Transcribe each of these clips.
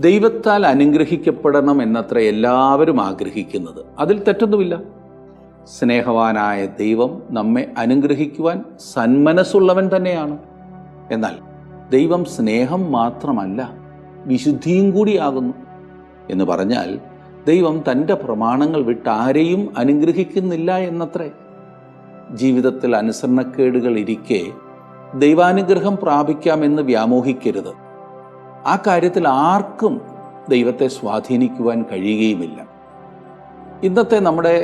ദൈവത്താൽ അനുഗ്രഹിക്കപ്പെടണം എന്നത്ര എല്ലാവരും ആഗ്രഹിക്കുന്നത്. അതിൽ തെറ്റൊന്നുമില്ല. സ്നേഹവാനായ ദൈവം നമ്മെ അനുഗ്രഹിക്കുവാൻ സന്മനസ്സുള്ളവൻ തന്നെയാണ്. എന്നാൽ ദൈവം സ്നേഹം മാത്രമല്ല, വിശുദ്ധിയും കൂടിയാകുന്നു. എന്ന് പറഞ്ഞാൽ ദൈവം തൻ്റെ പ്രമാണങ്ങൾ വിട്ട് ആരെയും അനുഗ്രഹിക്കുന്നില്ല എന്നത്രേ. ജീവിതത്തിൽ അനുസരണക്കേടുകൾ ഇരിക്കെ ദൈവാനുഗ്രഹം പ്രാപിക്കാമെന്ന് വ്യാമോഹിക്കരുത്. ആ കാര്യത്തിൽ ആർക്കും ദൈവത്തെ സ്വാധീനിക്കുവാൻ കഴിയുകയുമില്ല. ഇന്നത്തെ നമ്മുടെ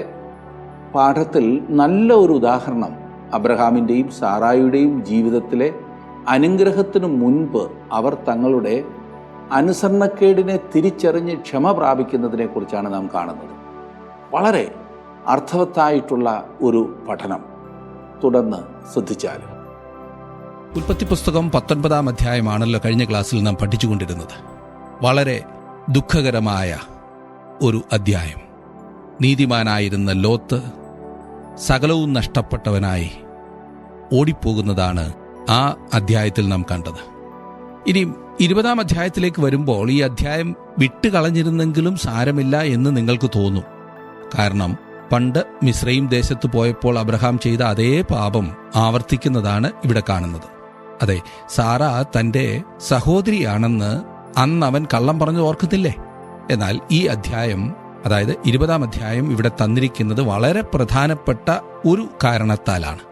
പാഠത്തിൽ നല്ല ഒരു ഉദാഹരണം അബ്രഹാമിൻ്റെയും സാറായിയുടെയും ജീവിതത്തിലെ അനുഗ്രഹത്തിനു മുൻപ് അവർ തങ്ങളുടെ അനുസരണക്കേടിനെ തിരിച്ചറിഞ്ഞ് ക്ഷമ പ്രാപിക്കുന്നതിനെ കുറിച്ചാണ് നാം കാണുന്നത്. വളരെ അർത്ഥവത്തായിട്ടുള്ള ഒരു പഠനം. തുടർന്ന് ശ്രദ്ധിച്ചാലും. ഉൽപ്പത്തി പുസ്തകം 19-ാം അധ്യായമാണല്ലോ കഴിഞ്ഞ ക്ലാസ്സിൽ നാം പഠിച്ചുകൊണ്ടിരുന്നത്. വളരെ ദുഃഖകരമായ ഒരു അധ്യായം. നീതിമാനായിരുന്ന ലോത്ത് സകലവും നഷ്ടപ്പെട്ടവനായി ഓടിപ്പോകുന്നതാണ് ആ അധ്യായത്തിൽ നാം കണ്ടത്. ഇനി 20-ാം അധ്യായത്തിലേക്ക് വരുമ്പോൾ ഈ അധ്യായം വിട്ടുകളഞ്ഞിരുന്നെങ്കിലും സാരമില്ല എന്ന് നിങ്ങൾക്ക് തോന്നും. കാരണം പണ്ട് മിസ്രയീം ദേശത്ത് പോയപ്പോൾ അബ്രഹാം ചെയ്ത അതേ പാപം ആവർത്തിക്കുന്നതാണ് ഇവിടെ കാണുന്നത്. അതെ, സാറ തന്റെ സഹോദരിയാണെന്ന് അന്ന് അവൻ കള്ളം പറഞ്ഞു ഓർക്കുന്നില്ലേ? എന്നാൽ ഈ അധ്യായം, അതായത് 20-ാം അധ്യായം ഇവിടെ തന്നിരിക്കുന്നത് വളരെ പ്രധാനപ്പെട്ട ഒരു കാരണത്താലാണ്.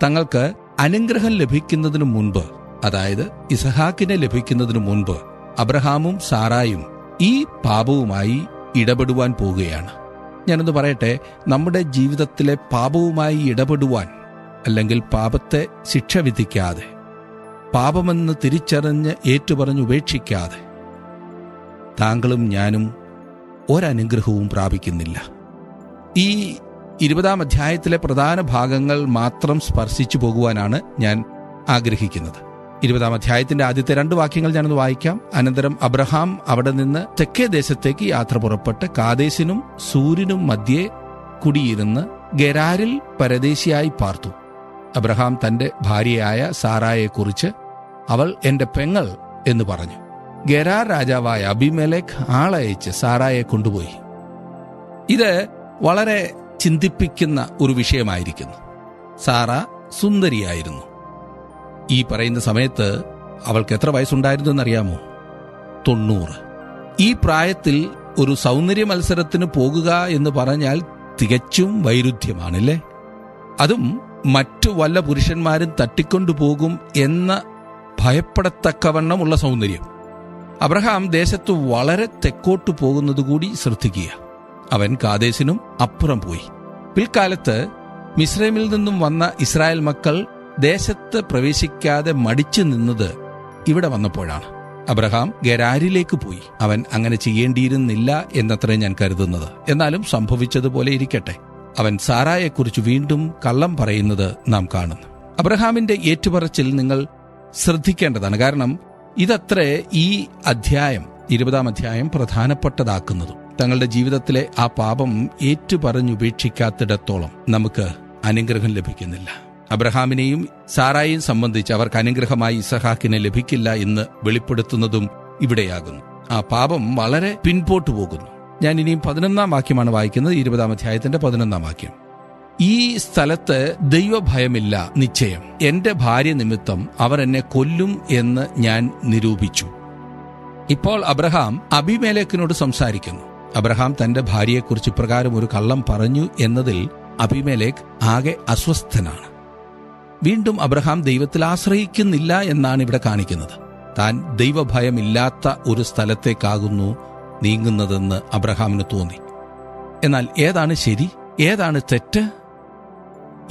തങ്ങൾക്ക് അനുഗ്രഹം ലഭിക്കുന്നതിനു മുൻപ്, അതായത് ഇസഹാക്കിനെ ലഭിക്കുന്നതിനു മുൻപ് അബ്രഹാമും സാറായും ഈ പാപവുമായി ഇടപെടുവാൻ പോവുകയാണ്. ഞാനൊന്ന് പറയട്ടെ, നമ്മുടെ ജീവിതത്തിലെ പാപവുമായി ഇടപെടുവാൻ, അല്ലെങ്കിൽ പാപത്തെ ശിക്ഷ വിധിക്കാതെ, പാപമെന്ന് തിരിച്ചറിഞ്ഞ് ഏറ്റുപറഞ്ഞ് ഉപേക്ഷിക്കാതെ താങ്കളും ഞാനും ഒരനുഗ്രഹവും പ്രാപിക്കുന്നില്ല. ഈ 20-ാം അധ്യായത്തിലെ പ്രധാന ഭാഗങ്ങൾ മാത്രം സ്പർശിച്ചു പോകുവാനാണ് ഞാൻ ആഗ്രഹിക്കുന്നത്. 20-ാം അധ്യായത്തിന്റെ ആദ്യത്തെ 2 വാക്യങ്ങൾ ഞാനൊന്ന് വായിക്കാം. അനന്തരം അബ്രഹാം അവിടെ നിന്ന് തെക്കേ ദേശത്തേക്ക് യാത്ര പുറപ്പെട്ട് കാദേശിനും സൂരിനും മധ്യേ കുടിയിരുന്ന് ഗെരാരിൽ പരദേശിയായി പാർത്തു. അബ്രഹാം തന്റെ ഭാര്യയായ സാറായെക്കുറിച്ച് അവൾ എന്റെ പെങ്ങൾ എന്ന് പറഞ്ഞു. ഗെരാർ രാജാവായ അബിമേലെക്ക് ആളയച്ച് സാറായെ കൊണ്ടുപോയി. ഇത് വളരെ ചിന്തിപ്പിക്കുന്ന ഒരു വിഷയമായിരിക്കുന്നു. സാറ സുന്ദരിയായിരുന്നു. ഈ പറയുന്ന സമയത്ത് അവൾക്ക് എത്ര വയസ്സുണ്ടായിരുന്നു എന്നറിയാമോ? 90. ഈ പ്രായത്തിൽ ഒരു സൗന്ദര്യ മത്സരത്തിന് പോകുക എന്ന് പറഞ്ഞാൽ തികച്ചും വൈരുദ്ധ്യമാണല്ലേ? അതും മറ്റു വല്ല പുരുഷന്മാരും തട്ടിക്കൊണ്ടുപോകും എന്ന ഭയപ്പെടത്തക്കവണ്ണമുള്ള സൗന്ദര്യം. അബ്രഹാം ദേശത്ത് വളരെ തെക്കോട്ടു പോകുന്നതുകൂടി ശ്രദ്ധിക്കുക. അവൻ കാദേശിനും അപ്പുറം പോയി. പിൽക്കാലത്ത് മിസ്രൈമിൽ നിന്നും വന്ന ഇസ്രായേൽ മക്കൾ ദേശത്ത് പ്രവേശിക്കാതെ മടിച്ചു നിന്നത് ഇവിടെ വന്നപ്പോഴാണ്. അബ്രഹാം ഗെരാരിലേക്ക് പോയി. അവൻ അങ്ങനെ ചെയ്യേണ്ടിയിരുന്നില്ല എന്നത്രേ ഞാൻ കരുതുന്നത്. എന്നാലും സംഭവിച്ചതുപോലെ ഇരിക്കട്ടെ. അവൻ സാറായെക്കുറിച്ച് വീണ്ടും കള്ളം പറയുന്നത് നാം കാണുന്നു. അബ്രഹാമിന്റെ ഏറ്റുപറച്ചിൽ നിങ്ങൾ ശ്രദ്ധിക്കേണ്ടതാണ്. കാരണം ഇതത്രേ ഈ അധ്യായം, 20-ാം അധ്യായം പ്രധാനപ്പെട്ടതാക്കുന്നതും. തങ്ങളുടെ ജീവിതത്തിലെ ആ പാപം ഏറ്റുപറഞ്ഞുപേക്ഷിക്കാത്തിടത്തോളം നമുക്ക് അനുഗ്രഹം ലഭിക്കുന്നില്ല. അബ്രഹാമിനെയും സാറായെയും സംബന്ധിച്ച് അവർക്ക് അനുഗ്രഹമായി ഇസഹാക്കിനെ ലഭിക്കില്ല എന്ന് വെളിപ്പെടുത്തുന്നതും ഇവിടെയാകുന്നു. ആ പാപം വളരെ പിൻപോട്ടു പോകുന്നു. ഞാൻ ഇനിയും 11-ാം വാക്യമാണ് വായിക്കുന്നത്. 20-ാം അധ്യായത്തിന്റെ 11-ാം വാക്യം. ഈ സ്ഥലത്ത് ദൈവഭയമില്ല നിശ്ചയം. എന്റെ ഭാര്യ നിമിത്തം അവർ എന്നെ കൊല്ലും എന്ന് ഞാൻ നിരൂപിച്ചു. ഇപ്പോൾ അബ്രഹാം അബിമേലെക്കിനോട് സംസാരിക്കുന്നു. അബ്രഹാം തന്റെ ഭാര്യയെക്കുറിച്ച് ഇപ്രകാരം ഒരു കള്ളം പറഞ്ഞു എന്നതിൽ അബിമേലെക്ക് ആകെ അസ്വസ്ഥനാണ്. വീണ്ടും അബ്രഹാം ദൈവത്തിൽ ആശ്രയിക്കുന്നില്ല എന്നാണ് ഇവിടെ കാണിക്കുന്നത്. താൻ ദൈവഭയമില്ലാത്ത ഒരു സ്ഥലത്തേക്കാകുന്നു നീങ്ങുന്നതെന്ന് അബ്രഹാമിന് തോന്നി. എന്നാൽ ഏതാണ് ശരി, ഏതാണ് തെറ്റ്?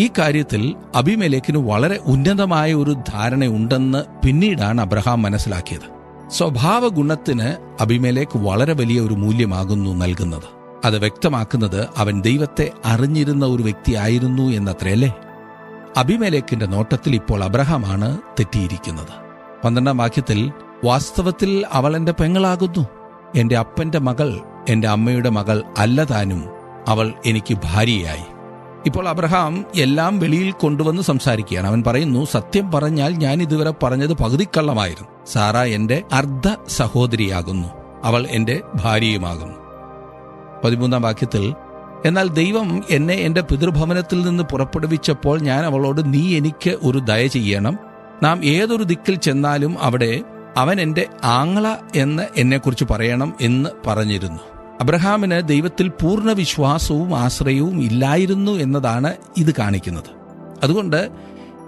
ഈ കാര്യത്തിൽ അബിമേലെക്കിന് വളരെ ഉന്നതമായ ഒരു ധാരണയുണ്ടെന്ന് പിന്നീടാണ് അബ്രഹാം മനസ്സിലാക്കിയത്. സ്വഭാവ ഗുണത്തിന് അബിമേലെക്ക് വളരെ വലിയ ഒരു മൂല്യമാകുന്നു നൽകുന്നത്. അത് വ്യക്തമാക്കുന്നത് അവൻ ദൈവത്തെ അറിഞ്ഞിരുന്ന ഒരു വ്യക്തിയായിരുന്നു എന്നത്രയല്ലേ? അബിമേലെക്കിന്റെ നോട്ടത്തിൽ ഇപ്പോൾ അബ്രഹാമാണ് തെറ്റിയിരിക്കുന്നത്. 12-ാം വാക്യത്തിൽ, വാസ്തവത്തിൽ അവൾ എന്റെ പെങ്ങളാകുന്നു, എന്റെ അപ്പന്റെ മകൾ, എന്റെ അമ്മയുടെ മകൾ അല്ലതാനും അവൾ എനിക്ക് ഭാര്യയായി. ഇപ്പോൾ അബ്രഹാം എല്ലാം വെളിയിൽ കൊണ്ടുവന്ന് സംസാരിക്കുകയാണ്. അവൻ പറയുന്നു, സത്യം പറഞ്ഞാൽ ഞാൻ ഇതുവരെ പറഞ്ഞത് പകുതിക്കള്ളമായിരുന്നു. സാറ എന്റെ അർദ്ധ സഹോദരിയാകുന്നു. അവൾ എൻ്റെ ഭാര്യയുമാകുന്നു. 13-ാം വാക്യത്തിൽ, എന്നാൽ ദൈവം എന്നെ എൻ്റെ പിതൃഭവനത്തിൽ നിന്ന് പുറപ്പെടുവിച്ചപ്പോൾ ഞാൻ അവളോട്, നീ എനിക്ക് ഒരു ദയ ചെയ്യണം, നാം ഏതൊരു ദിക്കിൽ ചെന്നാലും അവിടെ അവൻ എൻ്റെ ആങ്ങള എന്ന് എന്നെക്കുറിച്ച് പറയണം എന്ന് പറഞ്ഞിരുന്നു. അബ്രഹാമിന് ദൈവത്തിൽ പൂർണ്ണ വിശ്വാസവും ആശ്രയവും ഇല്ലായിരുന്നു എന്നതാണ് ഇത് കാണിക്കുന്നത്. അതുകൊണ്ട്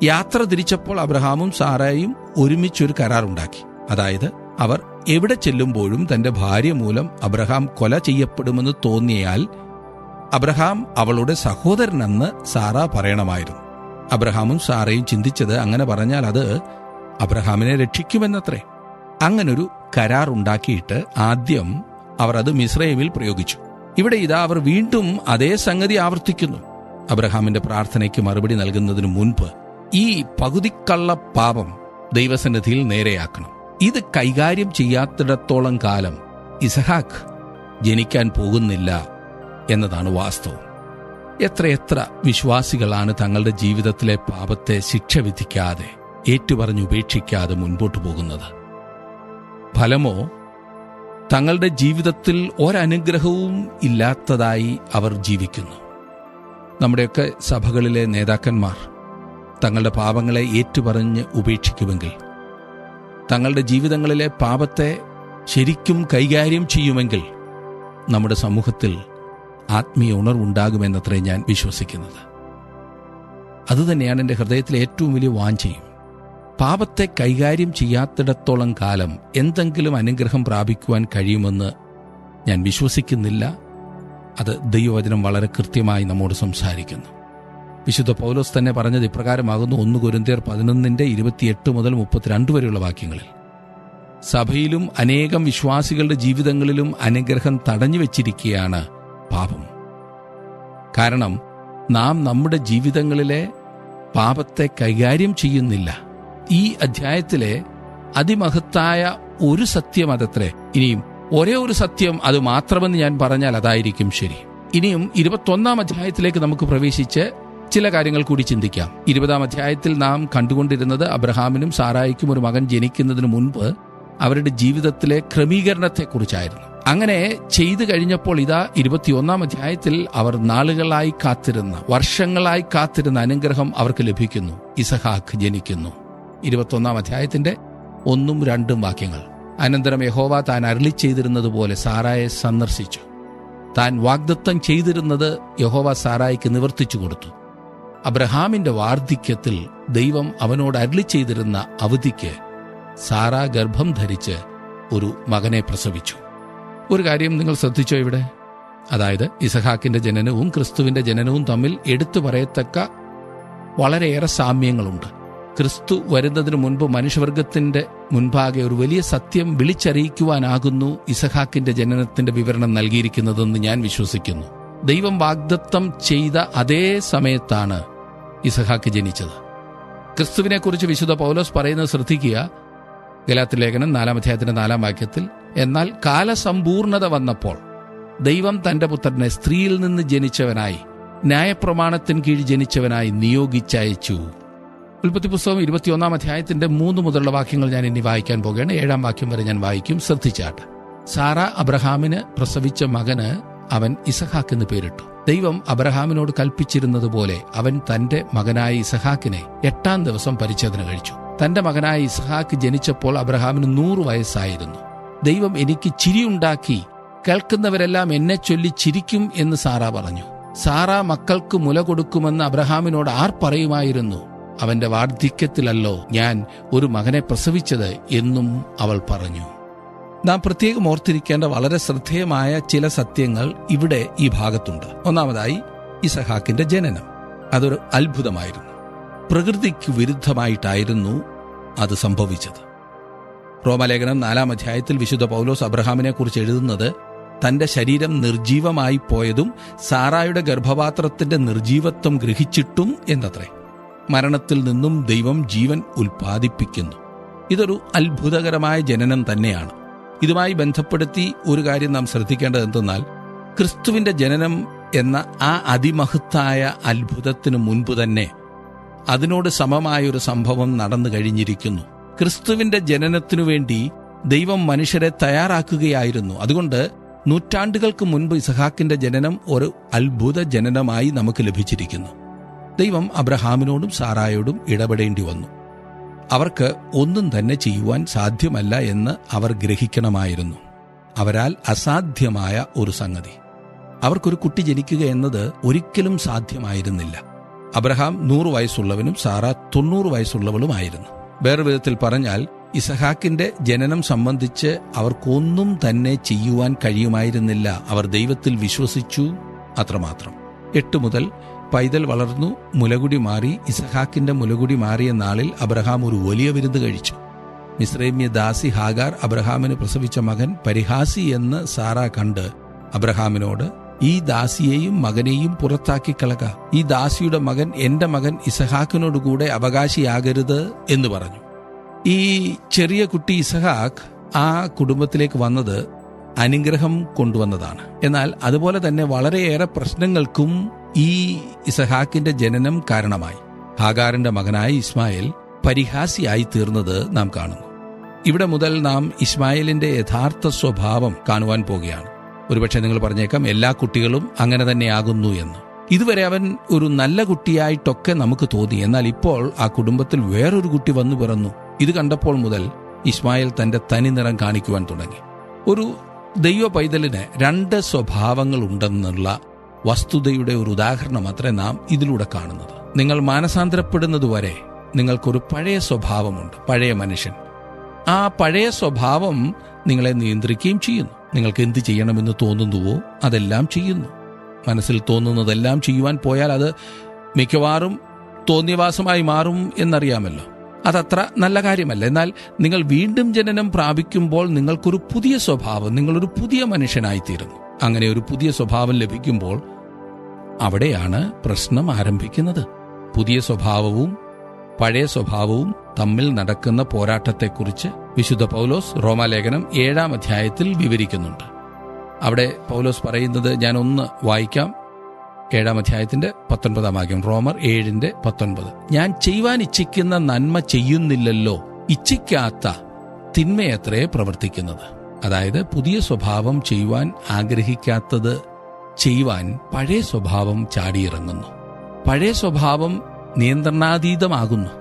യാത്ര തിരിച്ചപ്പോൾ അബ്രഹാമും സാറായും ഒരുമിച്ചൊരു കരാറുണ്ടാക്കി. അതായത്, അവർ എവിടെ ചെല്ലുമ്പോഴും തന്റെ ഭാര്യ മൂലം അബ്രഹാം കൊല ചെയ്യപ്പെടുമെന്ന് തോന്നിയാൽ അബ്രഹാം അവളുടെ സഹോദരനെന്ന് സാറ പറയണമായിരുന്നു. അബ്രഹാമും സാറയും ചിന്തിച്ചത്, അങ്ങനെ പറഞ്ഞാൽ അത് അബ്രഹാമിനെ രക്ഷിക്കുമെന്നത്രേ. അങ്ങനൊരു കരാർ ഉണ്ടാക്കിയിട്ട് ആദ്യം അവർ അത് മിസ്രയീമിൽ പ്രയോഗിച്ചു. ഇവിടെ ഇതാ അവർ വീണ്ടും അതേ സംഗതി ആവർത്തിക്കുന്നു. അബ്രഹാമിന്റെ പ്രാർത്ഥനയ്ക്ക് മറുപടി നൽകുന്നതിന് മുൻപ് ഈ പകുതിക്കള്ള പാപം ദൈവസന്നിധിയിൽ നേരെയാക്കണം. ഇത് കൈകാര്യം ചെയ്യാത്തിടത്തോളം കാലം ഇസഹാക്ക് ജനിക്കാൻ പോകുന്നില്ല എന്നതാണ് വാസ്തവം. എത്രയെത്ര വിശ്വാസികളാണ് തങ്ങളുടെ ജീവിതത്തിലെ പാപത്തെ ശിക്ഷ വിധിക്കാതെ ഏറ്റുപറഞ്ഞുപേക്ഷിക്കാതെ മുൻപോട്ടു പോകുന്നത്. ഫലമോ തങ്ങളുടെ ജീവിതത്തിൽ ഒരനുഗ്രഹവും ഇല്ലാത്തതായി അവർ ജീവിക്കുന്നു. നമ്മുടെയൊക്കെ സഭകളിലെ നേതാക്കന്മാർ തങ്ങളുടെ പാപങ്ങളെ ഏറ്റുപറഞ്ഞ് ഉപേക്ഷിക്കുമെങ്കിൽ, തങ്ങളുടെ ജീവിതങ്ങളിലെ പാപത്തെ ശരിക്കും കൈകാര്യം ചെയ്യുമെങ്കിൽ നമ്മുടെ സമൂഹത്തിൽ ആത്മീയ ഉണർവുണ്ടാകുമെന്നത്രേ ഞാൻ വിശ്വസിക്കുന്നത്. അതുതന്നെയാണ് എൻ്റെ ഹൃദയത്തിലെ ഏറ്റവും വലിയ വാഞ്ചയും. പാപത്തെ കൈകാര്യം ചെയ്യാത്തിടത്തോളം കാലം എന്തെങ്കിലും അനുഗ്രഹം പ്രാപിക്കുവാൻ കഴിയുമെന്ന് ഞാൻ വിശ്വസിക്കുന്നില്ല. അത് ദൈവവചനം വളരെ കൃത്യമായി നമ്മോട് സംസാരിക്കുന്നു. വിശുദ്ധ പൗലോസ് തന്നെ പറഞ്ഞത് ഇപ്രകാരമാകുന്നു. 1 കൊരിന്ത്യർ 11:28-32 വരെയുള്ള വാക്യങ്ങളിൽ, സഭയിലും അനേകം വിശ്വാസികളുടെ ജീവിതങ്ങളിലും അനുഗ്രഹം തടഞ്ഞു വെച്ചിരിക്കുകയാണ് പാപം. കാരണം നാം നമ്മുടെ ജീവിതങ്ങളിലെ പാപത്തെ കൈകാര്യം ചെയ്യുന്നില്ല. ഈ അധ്യായത്തിലെ അതിമഹത്തായ ഒരു സത്യം അതത്രേ. ഇനിയും ഒരേ ഒരു സത്യം അത് മാത്രമെന്ന് ഞാൻ പറഞ്ഞാൽ അതായിരിക്കും ശരി. ഇനിയും 21-ാം അധ്യായത്തിലേക്ക് നമുക്ക് പ്രവേശിച്ച് ചില കാര്യങ്ങൾ കൂടി ചിന്തിക്കാം. 20-ാം അധ്യായത്തിൽ നാം കണ്ടുകൊണ്ടിരുന്നത് അബ്രഹാമിനും സാറായിക്കും ഒരു മകൻ ജനിക്കുന്നതിന് മുൻപ് അവരുടെ ജീവിതത്തിലെ ക്രമീകരണത്തെക്കുറിച്ചായിരുന്നു. അങ്ങനെ ചെയ്തു കഴിഞ്ഞപ്പോൾ ഇതാ 21-ാം അധ്യായത്തിൽ അവർ നാളുകളായി കാത്തിരുന്ന, വർഷങ്ങളായി കാത്തിരുന്ന അനുഗ്രഹം അവർക്ക് ലഭിക്കുന്നു. ഇസഹാക്ക് ജനിക്കുന്നു. 21-ാം അധ്യായത്തിന്റെ 1-2 വാക്യങ്ങൾ. അനന്തരം യഹോവ താൻ അരുളി ചെയ്തിരുന്നതുപോലെ സാറായെ സന്ദർശിച്ചു. താൻ വാഗ്ദത്തം ചെയ്തിരുന്നത് യഹോവ സാറായിക്ക് നിവർത്തിച്ചു കൊടുത്തു. അബ്രഹാമിന്റെ വാർദ്ധക്യത്തിൽ ദൈവം അവനോട് അരുളി ചെയ്തിരുന്ന അവധിക്ക് സാറാ ഗർഭം ധരിച്ച് ഒരു മകനെ പ്രസവിച്ചു. ഒരു കാര്യം നിങ്ങൾ ശ്രദ്ധിച്ചോ ഇവിടെ? അതായത് ഇസഹാക്കിന്റെ ജനനവും ക്രിസ്തുവിന്റെ ജനനവും തമ്മിൽ എടുത്തു പറയത്തക്ക വളരെയേറെ സാമ്യങ്ങളുണ്ട്. ക്രിസ്തു വരുന്നതിന് മുൻപ് മനുഷ്യവർഗത്തിന്റെ മുൻപാകെ ഒരു വലിയ സത്യം വിളിച്ചറിയിക്കുവാനാകുന്നു ഇസഹാക്കിന്റെ ജനനത്തിന്റെ വിവരണം നൽകിയിരിക്കുന്നതെന്ന് ഞാൻ വിശ്വസിക്കുന്നു. ദൈവം വാഗ്ദത്തം ചെയ്ത അതേ സമയത്താണ് ഇസഹാക്ക് ജനിച്ചത്. ക്രിസ്തുവിനെക്കുറിച്ച് വിശുദ്ധ പൗലോസ് പറയുന്നത് ശ്രദ്ധിക്കുക. ഗലാത്യ ലേഖനം 4-ാം അധ്യായത്തിന്റെ 4-ാം വാക്യത്തിൽ, എന്നാൽ കാലസമ്പൂർണത വന്നപ്പോൾ ദൈവം തന്റെ പുത്രനെ സ്ത്രീയിൽ നിന്ന് ജനിച്ചവനായി ന്യായപ്രമാണത്തിന് കീഴിൽ ജനിച്ചവനായി നിയോഗിച്ചയച്ചു. ഉൽപ്പത്തി പുസ്തകം 21-ാം അധ്യായത്തിന്റെ 3 മുതലുള്ള വാക്യങ്ങൾ ഞാൻ ഇനി വായിക്കാൻ പോകുകയാണ്. 7-ാം വാക്യം വരെ ഞാൻ വായിക്കും. ശ്രദ്ധിച്ചാട്ട്. സാറ അബ്രഹാമിന് പ്രസവിച്ച മകന് അവൻ ഇസഹാക്ക് എന്ന് പേരിട്ടു. ദൈവം അബ്രഹാമിനോട് കൽപ്പിച്ചിരുന്നതുപോലെ അവൻ തന്റെ മകനായ ഇസഹാക്കിനെ 8-ാം ദിവസം പരിച്ഛേദന കഴിച്ചു. തന്റെ മകനായ ഇസഹാക്ക് ജനിച്ചപ്പോൾ അബ്രഹാമിന് 100 വയസ്സായിരുന്നു. ദൈവം എനിക്ക് ചിരിയുണ്ടാക്കി, കേൾക്കുന്നവരെല്ലാം എന്നെ ചൊല്ലി ചിരിക്കും എന്ന് സാറ പറഞ്ഞു. സാറ മക്കൾക്ക് മുല കൊടുക്കുമെന്ന് അബ്രഹാമിനോട് ആർ പറയുമായിരുന്നു? അവന്റെ വാർദ്ധക്യത്തിലല്ലോ ഞാൻ ഒരു മകനെ പ്രസവിച്ചത് എന്നും അവൾ പറഞ്ഞു. നാം പ്രത്യേകം ഓർത്തിരിക്കേണ്ട വളരെ ശ്രദ്ധേയമായ ചില സത്യങ്ങൾ ഇവിടെ ഈ ഭാഗത്തുണ്ട്. ഒന്നാമതായി, ഇസഹാക്കിന്റെ ജനനം. അതൊരു അത്ഭുതമായിരുന്നു. പ്രകൃതിക്ക് വിരുദ്ധമായിട്ടായിരുന്നു അത് സംഭവിച്ചത്. റോമാലേഖനം 4-ാം അധ്യായത്തിൽ വിശുദ്ധ പൗലോസ് അബ്രഹാമിനെ കുറിച്ച് എഴുതുന്നത് തന്റെ ശരീരം നിർജീവമായി പോയതും സാറായുടെ ഗർഭപാത്രത്തിന്റെ നിർജീവത്വം ഗ്രഹിച്ചിട്ടും എന്നത്രേ. മരണത്തിൽ നിന്നും ദൈവം ജീവൻ ഉൽപ്പാദിപ്പിക്കുന്നു. ഇതൊരു അത്ഭുതകരമായ ജനനം തന്നെയാണ്. ഇതുമായി ബന്ധപ്പെടുത്തി ഒരു കാര്യം നാം ശ്രദ്ധിക്കേണ്ടത് എന്തെന്നാൽ, ക്രിസ്തുവിന്റെ ജനനം എന്ന ആ അതിമഹത്തായ അത്ഭുതത്തിനു മുൻപ് തന്നെ അതിനോട് സമമായൊരു സംഭവം നടന്നു കഴിഞ്ഞിരിക്കുന്നു. ക്രിസ്തുവിന്റെ ജനനത്തിനു വേണ്ടി ദൈവം മനുഷ്യരെ തയ്യാറാക്കുകയായിരുന്നു. അതുകൊണ്ട് നൂറ്റാണ്ടുകൾക്ക് മുൻപ് ഇസഹാക്കിന്റെ ജനനം ഒരു അത്ഭുത ജനനമായി നമുക്ക് ലഭിച്ചിരിക്കുന്നു. ദൈവം അബ്രഹാമിനോടും സാറായോടും ഇടപെടേണ്ടി വന്നു. അവർക്ക് ഒന്നും തന്നെ ചെയ്യുവാൻ സാധ്യമല്ല എന്ന് അവർ ഗ്രഹിക്കണമായിരുന്നു. അവരാൽ അസാധ്യമായ ഒരു സംഗതി, അവർക്കൊരു കുട്ടി ജനിക്കുക എന്നത് ഒരിക്കലും സാധ്യമായിരുന്നില്ല. Abraham 100 വയസ്സുള്ളവനും Sara 90 വയസ്സുള്ളവളുമായിരുന്നു. വേറെ വിധത്തിൽ പറഞ്ഞാൽ ഇസഹാക്കിന്റെ ജനനം സംബന്ധിച്ച് അവർക്കൊന്നും തന്നെ ചെയ്യുവാൻ കഴിയുമായിരുന്നില്ല. അവർ ദൈവത്തിൽ വിശ്വസിച്ചു, അത്രമാത്രം. 8 മുതൽ പൈതൽ വളർന്നു മുലകുടി മാറി. ഇസഹാക്കിന്റെ മുലകുടി മാറിയ നാളിൽ അബ്രഹാം ഒരു വലിയ വിരുന്ന് കഴിച്ചു. മിസ്രൈമ്യ ദാസി ഹാഗാർ അബ്രഹാമിന് പ്രസവിച്ച മകൻ പരിഹാസി എന്ന് സാറ കണ്ട് അബ്രഹാമിനോട്, ഈ ദാസിയെയും മകനെയും പുറത്താക്കിക്കളക. ഈ ദാസിയുടെ മകൻ എന്റെ മകൻ ഇസഹാക്കിനോടുകൂടെ അവകാശിയാകരുത് എന്ന് പറഞ്ഞു. ഈ ചെറിയ കുട്ടി ഇസഹാക്ക് ആ കുടുംബത്തിലേക്ക് വന്നത് അനുഗ്രഹം കൊണ്ടുവന്നതാണ്. എന്നാൽ അതുപോലെ തന്നെ വളരെയേറെ പ്രശ്നങ്ങൾക്കും ഈ ഇസഹാക്കിന്റെ ജനനം കാരണമായി. ഹാഗാറിന്റെ മകനായ ഇസ്മായേൽ പരിഹാസിയായി തീർന്നത് നാം കാണുന്നു. ഇവിടെ മുതൽ നാം ഇസ്മായേലിന്റെ യഥാർത്ഥ സ്വഭാവം കാണുവാൻ പോകുകയാണ്. ഒരുപക്ഷെ നിങ്ങൾ പറഞ്ഞേക്കാം, എല്ലാ കുട്ടികളും അങ്ങനെ തന്നെയാകുന്നു എന്ന്. ഇതുവരെ അവൻ ഒരു നല്ല കുട്ടിയായിട്ടൊക്കെ നമുക്ക് തോന്നി. എന്നാൽ ഇപ്പോൾ ആ കുടുംബത്തിൽ വേറൊരു കുട്ടി വന്നു പിറന്നു. ഇത് കണ്ടപ്പോൾ മുതൽ ഇസ്മായേൽ തന്റെ തനി നിറം കാണിക്കുവാൻ തുടങ്ങി. ഒരു ദൈവ പൈതലിന് 2 സ്വഭാവങ്ങൾ ഉണ്ടെന്നുള്ള വസ്തുതയുടെ ഒരു ഉദാഹരണം അത്രേ നാം ഇതിലൂടെ കാണുന്നത്. നിങ്ങൾ മാനസാന്തരപ്പെടുന്നതുവരെ നിങ്ങൾക്കൊരു പഴയ സ്വഭാവമുണ്ട്, പഴയ മനുഷ്യൻ. ആ പഴയ സ്വഭാവം നിങ്ങളെ നിയന്ത്രിക്കുകയും ചെയ്യുന്നു. നിങ്ങൾക്ക് എന്ത് ചെയ്യണമെന്ന് തോന്നുന്നുവോ അതെല്ലാം ചെയ്യുന്നു. മനസ്സിൽ തോന്നുന്നതെല്ലാം ചെയ്യുവാൻ പോയാൽ അത് മിക്കവാറും തോന്നിയവാസമായി മാറും എന്നറിയാമല്ലോ. അതത്ര നല്ല കാര്യമല്ല. എന്നാൽ നിങ്ങൾ വീണ്ടും ജനനം പ്രാപിക്കുമ്പോൾ നിങ്ങൾക്കൊരു പുതിയ സ്വഭാവം, നിങ്ങളൊരു പുതിയ മനുഷ്യനായിത്തീരുന്നു. അങ്ങനെ ഒരു പുതിയ സ്വഭാവം ലഭിക്കുമ്പോൾ അവിടെയാണ് പ്രശ്നം ആരംഭിക്കുന്നത്. പുതിയ സ്വഭാവവും പഴയ സ്വഭാവവും തമ്മിൽ നടക്കുന്ന പോരാട്ടത്തെക്കുറിച്ച് വിശുദ്ധ പൗലോസ് റോമാലേഖനം 7-ാം അധ്യായത്തിൽ വിവരിക്കുന്നുണ്ട്. അവിടെ പൗലോസ് പറയുന്നത് ഞാൻ ഒന്ന് വായിക്കാം. 7-ാം അധ്യായത്തിന്റെ 19-ാം വാക്യം, റോമർ 7:19. ഞാൻ ചെയ്യുവാൻ ഇച്ഛിക്കുന്ന നന്മ ചെയ്യുന്നില്ലല്ലോ, ഇച്ഛിക്കാത്ത തിന്മയത്രേ പ്രവർത്തിക്കുന്നത്. അതായത് പുതിയ സ്വഭാവം ചെയ്യുവാൻ ആഗ്രഹിക്കാത്തത് ചെയ്യുവാൻ പഴയ സ്വഭാവം ചാടിയിറങ്ങുന്നു. പഴയ സ്വഭാവം നിയന്ത്രണാതീതമാകുന്നു.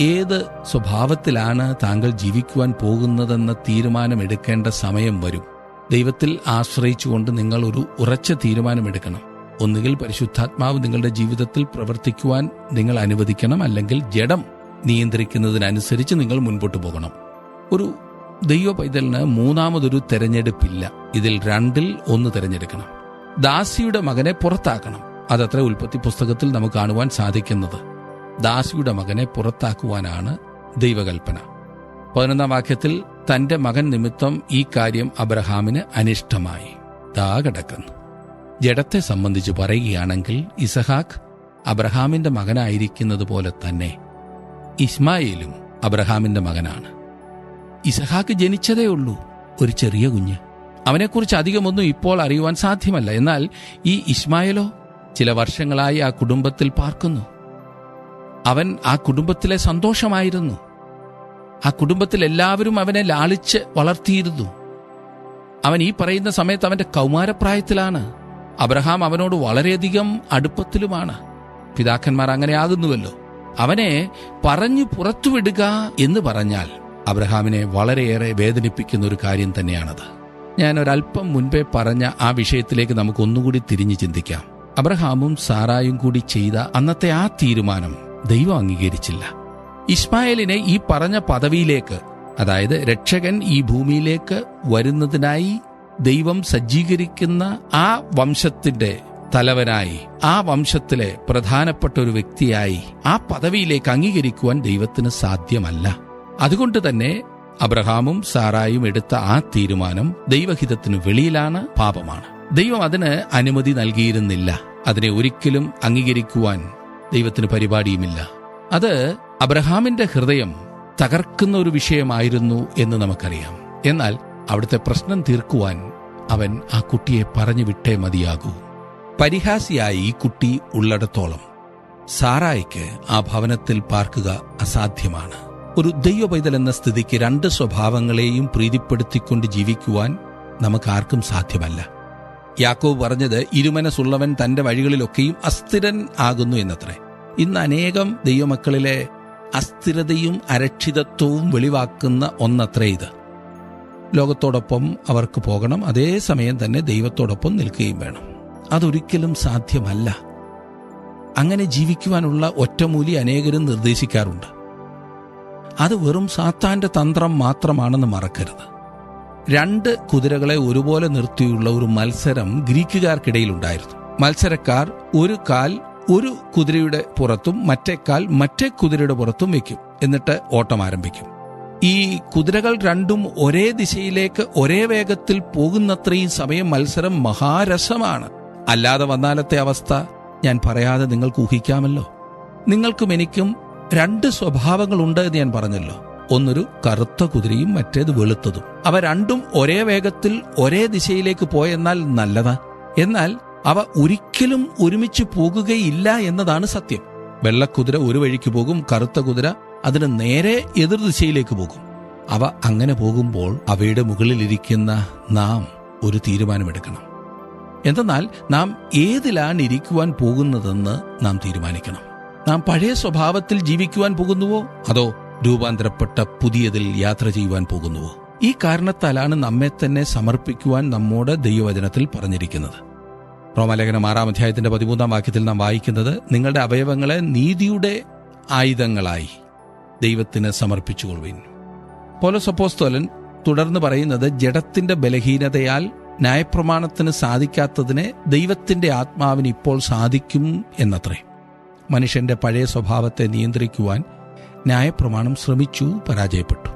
ഏത് സ്വഭാവത്തിലാണ് താങ്കൾ ജീവിക്കുവാൻ പോകുന്നതെന്ന തീരുമാനമെടുക്കേണ്ട സമയം വരും. ദൈവത്തിൽ ആശ്രയിച്ചുകൊണ്ട് നിങ്ങൾ ഒരു ഉറച്ച തീരുമാനമെടുക്കണം. ഒന്നുകിൽ പരിശുദ്ധാത്മാവ് നിങ്ങളുടെ ജീവിതത്തിൽ പ്രവർത്തിക്കുവാൻ നിങ്ങൾ അനുവദിക്കണം, അല്ലെങ്കിൽ ജഡം നിയന്ത്രിക്കുന്നതിനനുസരിച്ച് നിങ്ങൾ മുൻപോട്ട് പോകണം. ഒരു ദൈവ പൈതലിന് മൂന്നാമതൊരു തെരഞ്ഞെടുപ്പില്ല. ഇതിൽ 2-ൽ 1 തെരഞ്ഞെടുക്കണം. ദാസിയുടെ മകനെ പുറത്താക്കണം. അതത്ര ഉൽപ്പത്തി പുസ്തകത്തിൽ നമുക്ക് കാണുവാൻ സാധിക്കുന്നത്. ദാസിയുടെ മകനെ പുറത്താക്കുവാനാണ് ദൈവകൽപ്പന. 11-ാം വാക്യത്തിൽ തന്റെ മകൻ നിമിത്തം ഈ കാര്യം അബ്രഹാമിന് അനിഷ്ടമായി. ദാ കിടക്കുന്നു. ജഡത്തെ സംബന്ധിച്ച് പറയുകയാണെങ്കിൽ ഇസഹാക്ക് അബ്രഹാമിന്റെ മകനായിരിക്കുന്നത് പോലെ തന്നെ ഇസ്മായേലും അബ്രഹാമിന്റെ മകനാണ്. ഇസഹാക്ക് ജനിച്ചതേ ഉള്ളൂ, ഒരു ചെറിയ കുഞ്ഞ്. അവനെക്കുറിച്ച് അധികമൊന്നും ഇപ്പോൾ അറിയുവാൻ സാധ്യമല്ല. എന്നാൽ ഈ ഇസ്മായേലോ ചില വർഷങ്ങളായി ആ കുടുംബത്തിൽ പാർക്കുന്നു. അവൻ ആ കുടുംബത്തിലെ സന്തോഷമായിരുന്നു. ആ കുടുംബത്തിൽ എല്ലാവരും അവനെ ലാളിച്ച് വളർത്തിയിരുന്നു. അവൻ ഈ പറയുന്ന സമയത്ത് അവന്റെ കൗമാരപ്രായത്തിലാണ്. അബ്രഹാം അവനോട് വളരെയധികം അടുപ്പത്തിലുമാണ്. പിതാക്കന്മാർ അങ്ങനെ ആകുന്നുവല്ലോ. അവനെ പറഞ്ഞു പുറത്തുവിടുക എന്ന് പറഞ്ഞാൽ അബ്രഹാമിനെ വളരെയേറെ വേദനിപ്പിക്കുന്ന ഒരു കാര്യം തന്നെയാണത്. ഞാൻ ഒരല്പം മുൻപേ പറഞ്ഞ ആ വിഷയത്തിലേക്ക് നമുക്ക് ഒന്നുകൂടി തിരിഞ്ഞു ചിന്തിക്കാം. അബ്രഹാമും സാറായും കൂടി ചെയ്ത അന്നത്തെ ആ തീരുമാനം ദൈവം അംഗീകരിച്ചില്ല. ഇസ്മായേലിനെ ഈ പറഞ്ഞ പദവിയിലേക്ക്, അതായത് രക്ഷകൻ ഈ ഭൂമിയിലേക്ക് വരുന്നതിനായി ദൈവം സജ്ജീകരിക്കുന്ന ആ വംശത്തിന്റെ തലവനായി, ആ വംശത്തിലെ പ്രധാനപ്പെട്ട ഒരു വ്യക്തിയായി ആ പദവിയിലേക്ക് അംഗീകരിക്കുവാൻ ദൈവത്തിന് സാധ്യമല്ല. അതുകൊണ്ട് തന്നെ അബ്രഹാമും സാറായും എടുത്ത ആ തീരുമാനം ദൈവഹിതത്തിന് വെളിയിലാണ്, പാപമാണ്. ദൈവം അതിന് അനുമതി നൽകിയിരുന്നില്ല. അതിനെ ഒരിക്കലും അംഗീകരിക്കുവാൻ ദൈവത്തിന് പരിപാടിയുമില്ല. അത് അബ്രഹാമിന്റെ ഹൃദയം തകർക്കുന്ന ഒരു വിഷയമായിരുന്നു എന്ന് നമുക്കറിയാം. എന്നാൽ അവിടുത്തെ പ്രശ്നം തീർക്കുവാൻ അവൻ ആ കുട്ടിയെ പറഞ്ഞു വിട്ടേ മതിയാകൂ. പരിഹാസിയായി ഈ കുട്ടി ഉള്ളിടത്തോളം സാറായിക്ക് ആ ഭവനത്തിൽ പാർക്കുക അസാധ്യമാണ്. ഒരു ദൈവ പൈതൽ എന്ന സ്ഥിതിക്ക് രണ്ട് സ്വഭാവങ്ങളെയും പ്രീതിപ്പെടുത്തിക്കൊണ്ട് ജീവിക്കുവാൻ നമുക്ക് ആർക്കും സാധ്യമല്ല. യാക്കോബ് പറഞ്ഞത് ഇരുമനസ്സുള്ളവൻ തന്റെ വഴികളിലൊക്കെയും അസ്ഥിരൻ ആകുന്നു എന്നത്രേ. ഇന്ന് അനേകം ദൈവമക്കളിലെ അസ്ഥിരതയും അരക്ഷിതത്വവും വെളിവാക്കുന്ന ഒന്നത്രേ ഇത്. ലോകത്തോടൊപ്പം അവർക്ക് പോകണം, അതേസമയം തന്നെ ദൈവത്തോടൊപ്പം നിൽക്കുകയും വേണം. അതൊരിക്കലും സാധ്യമല്ല. അങ്ങനെ ജീവിക്കുവാനുള്ള ഒറ്റമൂലി അനേകരും നിർദ്ദേശിക്കാറുണ്ട്. അത് വെറും സാത്താന്റെ തന്ത്രം മാത്രമാണെന്ന് മറക്കരുത്. രണ്ട് കുതിരകളെ ഒരുപോലെ നിർത്തിയുള്ള ഒരു മത്സരം ഗ്രീക്കുകാർക്കിടയിലുണ്ടായിരുന്നു. മത്സരക്കാർ ഒരു കാൽ ഒരു കുതിരയുടെ പുറത്തും മറ്റേ കാൽ മറ്റേ കുതിരയുടെ പുറത്തും വയ്ക്കും. എന്നിട്ട് ഓട്ടം ആരംഭിക്കും. ഈ കുതിരകൾ രണ്ടും ഒരേ ദിശയിലേക്ക് ഒരേ വേഗത്തിൽ പോകുന്നത്രയും സമയം മത്സരം മഹാരസമാണ്. അല്ലാതെ വന്നാലത്തെ അവസ്ഥ ഞാൻ പറയാതെ നിങ്ങൾക്ക് ഊഹിക്കാമല്ലോ. നിങ്ങൾക്കും എനിക്കും രണ്ട് സ്വഭാവങ്ങളുണ്ട് എന്ന് ഞാൻ പറഞ്ഞല്ലോ. ഒന്നൊരു കറുത്ത കുതിരയും മറ്റേത് വെളുത്തതും. അവ രണ്ടും ഒരേ വേഗത്തിൽ ഒരേ ദിശയിലേക്ക് പോയെന്നാൽ നല്ലതാ. എന്നാൽ അവ ഒരിക്കലും ഒരുമിച്ച് പോകുകയില്ല എന്നതാണ് സത്യം. വെള്ളക്കുതിര ഒരു വഴിക്ക് പോകും, കറുത്ത കുതിര അതിന് നേരെ എതിർ ദിശയിലേക്ക് പോകും. അവ അങ്ങനെ പോകുമ്പോൾ അവയുടെ മുകളിലിരിക്കുന്ന നാം ഒരു തീരുമാനമെടുക്കണം. എന്തെന്നാൽ നാം ഏതിലാണ് ഇരിക്കുവാൻ പോകുന്നതെന്ന് നാം തീരുമാനിക്കണം. നാം പഴയ സ്വഭാവത്തിൽ ജീവിക്കുവാൻ പോകുന്നുവോ അതോ രൂപാന്തരപ്പെട്ട പുതിയതിൽ യാത്ര ചെയ്യുവാൻ പോകുന്നുവോ? ഈ കാരണത്താലാണ് നമ്മെ തന്നെ സമർപ്പിക്കുവാൻ നമ്മോട് ദൈവവചനത്തിൽ പറഞ്ഞിരിക്കുന്നത്. റോമാലേഖനം 6-ാം അധ്യായത്തിന്റെ 13-ാം വാക്യത്തിൽ നാം വായിക്കുന്നത്, നിങ്ങളുടെ അവയവങ്ങളെ നീതിയുടെ ആയുധങ്ങളായി ദൈവത്തിന് സമർപ്പിച്ചുകൊള്ളുവിൻ. പൗലോസ് അപ്പോസ്തലൻ തുടർന്ന് പറയുന്നത്, ജഡത്തിന്റെ ബലഹീനതയാൽ ന്യായപ്രമാണത്തിന് സാധിക്കാത്തതിനെ ദൈവത്തിന്റെ ആത്മാവിന് ഇപ്പോൾ സാധിക്കും എന്നത്രേ. മനുഷ്യന്റെ പഴയ സ്വഭാവത്തെ നിയന്ത്രിക്കുവാൻ ന്യായപ്രമാണം ശ്രമിച്ചു, പരാജയപ്പെട്ടു.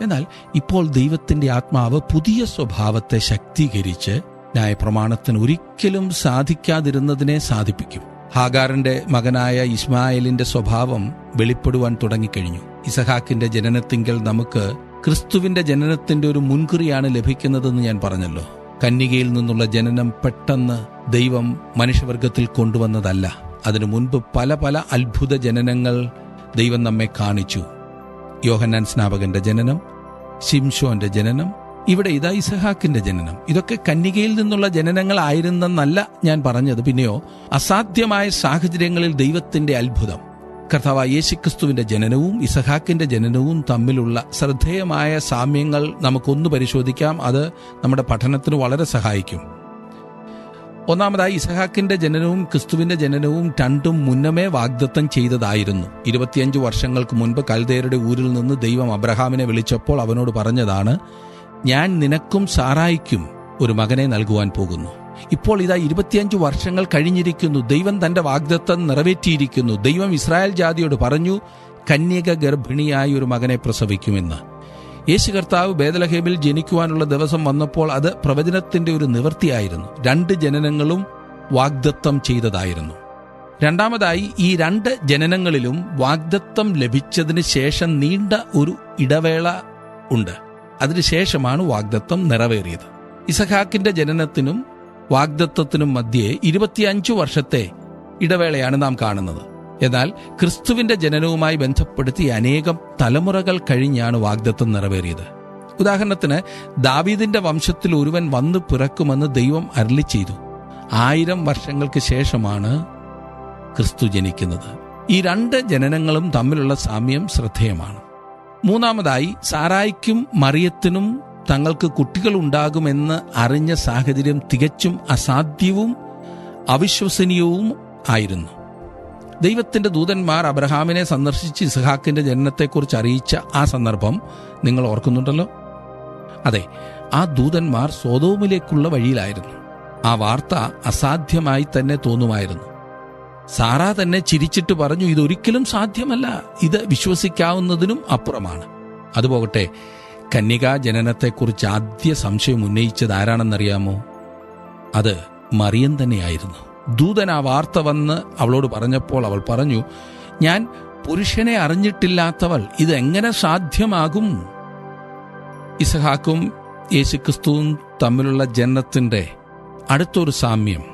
എന്നാൽ ഇപ്പോൾ ദൈവത്തിന്റെ ആത്മാവ് പുതിയ സ്വഭാവത്തെ ശക്തീകരിച്ച് ന്യായപ്രമാണത്തിന് ഒരിക്കലും സാധിക്കാതിരുന്നതിനെ സാധിപ്പിക്കും. ഹാഗാറിന്റെ മകനായ ഇസ്മായേലിന്റെ സ്വഭാവം വെളിപ്പെടുവാൻ തുടങ്ങിക്കഴിഞ്ഞു. ഇസഹാക്കിന്റെ ജനനത്തിങ്കൽ നമുക്ക് ക്രിസ്തുവിന്റെ ജനനത്തിന്റെ ഒരു മുൻകുറിയാണ് ലഭിക്കുന്നതെന്ന് ഞാൻ പറഞ്ഞല്ലോ. കന്യകയിൽ നിന്നുള്ള ജനനം പെട്ടെന്ന് ദൈവം മനുഷ്യവർഗത്തിൽ കൊണ്ടുവന്നതല്ല. അതിനു മുൻപ് പല പല അത്ഭുത ജനനങ്ങൾ ദൈവം നമ്മെ കാണിച്ചു. യോഹന്നാൻ സ്നാപകന്റെ ജനനം, ശിംശോന്റെ ജനനം, ഇവിടെ ഇതാ ഇസഹാക്കിന്റെ ജനനം. ഇതൊക്കെ കന്യകയിൽ നിന്നുള്ള ജനനങ്ങളായിരുന്നെന്നല്ല ഞാൻ പറഞ്ഞത്. പിന്നെയോ അസാധ്യമായ സാഹചര്യങ്ങളിൽ ദൈവത്തിന്റെ അത്ഭുതം. കർത്താവായ യേശുക്രിസ്തുവിന്റെ ജനനവും ഇസഹാക്കിന്റെ ജനനവും തമ്മിലുള്ള ശ്രദ്ധേയമായ സാമ്യങ്ങൾ നമുക്കൊന്ന് പരിശോധിക്കാം. അത് നമ്മുടെ പഠനത്തിന് വളരെ സഹായിക്കും. ഒന്നാമതായി, ഇസഹാക്കിന്റെ ജനനവും ക്രിസ്തുവിന്റെ ജനനവും രണ്ടും മുന്നമേ വാഗ്ദത്തം ചെയ്തതായിരുന്നു. 25 വർഷങ്ങൾക്ക് മുൻപ് കൽദേയരുടെ ഊരിൽ നിന്ന് ദൈവം അബ്രഹാമിനെ വിളിച്ചപ്പോൾ അവനോട് പറഞ്ഞതാണ്, ഞാൻ നിനക്കും സാറായിക്കും ഒരു മകനെ നൽകുവാൻ പോകുന്നു. ഇപ്പോൾ ഇതാ 25 വർഷങ്ങൾ കഴിഞ്ഞിരിക്കുന്നു. ദൈവം തന്റെ വാഗ്ദത്തം നിറവേറ്റിയിരിക്കുന്നു. ദൈവം ഇസ്രായേൽ ജാതിയോട് പറഞ്ഞു, കന്യക ഗർഭിണിയായി ഒരു മകനെ പ്രസവിക്കുമെന്ന്. യേശു കർത്താവ് ബേത്ലഹേമിൽ ജനിക്കുവാനുള്ള ദിവസം വന്നപ്പോൾ അത് പ്രവചനത്തിന്റെ ഒരു നിവൃത്തിയായിരുന്നു. 2 ജനനങ്ങളും വാഗ്ദത്തം ചെയ്തതായിരുന്നു. രണ്ടാമതായി, ഈ 2 ജനനങ്ങളിലും വാഗ്ദത്തം ലഭിച്ചതിന് ശേഷം നീണ്ട ഒരു ഇടവേള ഉണ്ട്. അതിനുശേഷമാണ് വാഗ്ദത്തം നിറവേറിയത്. ഇസഹാക്കിന്റെ ജനനത്തിനും വാഗ്ദത്തത്തിനും മധ്യേ 25 വർഷത്തെ ഇടവേളയാണ് നാം കാണുന്നത്. എന്നാൽ ക്രിസ്തുവിന്റെ ജനനവുമായി ബന്ധപ്പെടുത്തി അനേകം തലമുറകൾ കഴിഞ്ഞാണ് വാഗ്ദത്തം നിറവേറിയത്. ഉദാഹരണത്തിന്, ദാവീദിന്റെ വംശത്തിൽ ഒരുവൻ വന്നു പിറക്കുമെന്ന് ദൈവം അരുളി ചെയ്തു. 1000 വർഷങ്ങൾക്ക് ശേഷമാണ് ക്രിസ്തു ജനിക്കുന്നത്. ഈ 2 ജനനങ്ങളും തമ്മിലുള്ള സാമ്യം ശ്രദ്ധേയമാണ്. മൂന്നാമതായി, സാറായിക്കും മറിയത്തിനും തങ്ങൾക്ക് കുട്ടികളുണ്ടാകുമെന്ന് അറിഞ്ഞ സാഹചര്യം തികച്ചും അസാധ്യവും അവിശ്വസനീയവും ആയിരുന്നു. ദൈവത്തിന്റെ ദൂതന്മാർ അബ്രഹാമിനെ സന്ദർശിച്ച് ഇസ്ഹാക്കിന്റെ ജനനത്തെക്കുറിച്ച് അറിയിച്ച ആ സന്ദർഭം നിങ്ങൾ ഓർക്കുന്നുണ്ടല്ലോ. അതെ, ആ ദൂതന്മാർ സൊദോമിലേക്കുള്ള വഴിയിലായിരുന്നു. ആ വാർത്ത അസാധ്യമായി തന്നെ തോന്നുമായിരുന്നു. സാറാ തന്നെ ചിരിച്ചിട്ട് പറഞ്ഞു, ഇതൊരിക്കലും സാധ്യമല്ല, ഇത് വിശ്വസിക്കാവുന്നതിനും അപ്പുറമാണ്. അതുപോകട്ടെ, കന്യകാ ജനനത്തെക്കുറിച്ച് ആദ്യ സംശയം ഉന്നയിച്ചത് ആരാണെന്നറിയാമോ? അത് മറിയം തന്നെയായിരുന്നു. ദൂതൻ ആ വാർത്ത വന്ന് അവളോട് പറഞ്ഞപ്പോൾ അവൾ പറഞ്ഞു, ഞാൻ പുരുഷനെ അറിഞ്ഞിട്ടില്ലാത്തവൾ, ഇതെങ്ങനെ സാധ്യമാകും? ഇസഹാക്കും യേശുക്രിസ്തുവും തമ്മിലുള്ള ജനനത്തിന്റെ അടുത്തൊരു സാമ്യം